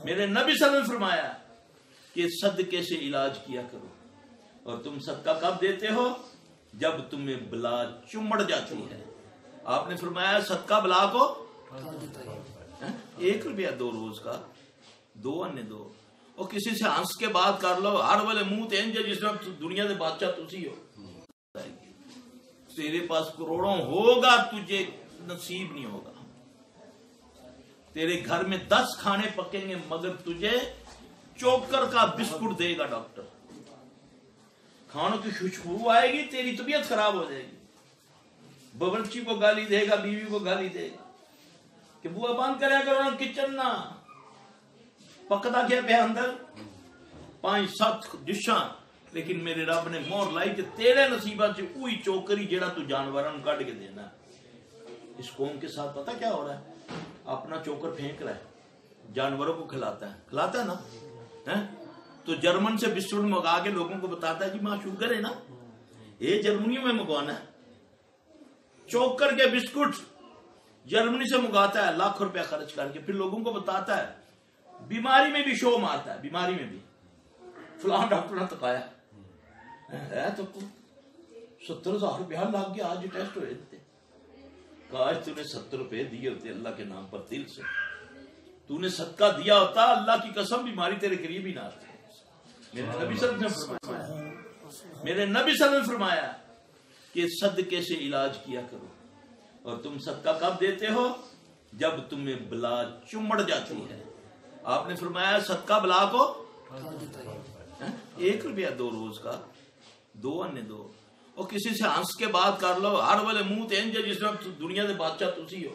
میرے نبی صلی اللہ علیہ وسلم نے فرمایا کہ صدقے سے علاج کیا کرو، اور تم صدقہ کب دیتے ہو؟ جب تمہیں بلا چمڑ جاتی ہے۔ آپ نے فرمایا صدقہ بلا کو 1 روپیہ 2 روز کا 2 انے 2، اور کسی سے ہنس کے بات کر لو، ہر والے منہ تے انج جس طرح دنیا دے بادشاہ تسی ہو، تیرے پاس کروڑوں ہوگا تجھے نصیب نہیں ہوگا۔ تیرے گھر میں 10 کھانے پکیں گے مگر تجھے چوکر کا بسکٹ دے گا ڈاکٹر، کھانوں کی خوشبو آئے گی، تیری طبیعت خراب ہو جائے گی، باورچی کو گالی دے گا، بیوی کو گالی دے گا کہ بوا بند کریا کرو نا کچن نہ پکتا کیا پہ اندر 5-7 ڈشاں، لیکن میرے رب نے مور لائی کہ تیرے نصیبہ سے وہی چوکری جیڑا تو جانوراں کٹ کے دینا۔ اس قوم کے ساتھ پتہ کیا ہو رہا ہے؟ اپنا چوکر پھینک رہا ہے، جانوروں کو کھلاتا ہے نا، تو جرمن سے بسکٹ منگا کے لوگوں کو بتاتا ہے جی ماں شوگر ہے نا، یہ جرمنی میں منگوانا ہے، چوکر کے بسکٹ جرمنی سے منگاتا ہے لاکھ روپیہ خرچ کر کے، پھر لوگوں کو بتاتا ہے، بیماری میں بھی شو مارتا ہے، بیماری میں بھی فلاں ڈاکٹر نے تکایا ہے تو 70,000 روپیہ لگ گیا، آج ٹیسٹ ہوئے تھے، کاش تو نے 70 روپے دیے ہوتے اللہ کے نام پر دل سے، تو نے صدقہ دیا ہوتا، اللہ کی قسم بیماری تیرے قریب ہی نہ آتی۔ میرے نبی صلی اللہ علیہ وسلم نے فرمایا کہ صدقے سے علاج کیا کرو، اور تم صدقہ کب دیتے ہو؟ جب تمہیں بلا چمڑ جاتی ہے۔ آپ نے فرمایا صدقہ بلا کو 1 روپیہ 2 روز کا 2 انے 2، اور کسی سے ہنس کے بات کر لو، ہر والے منہ تے انج جس طرح دنیا دے بادشاہ تسی ہو،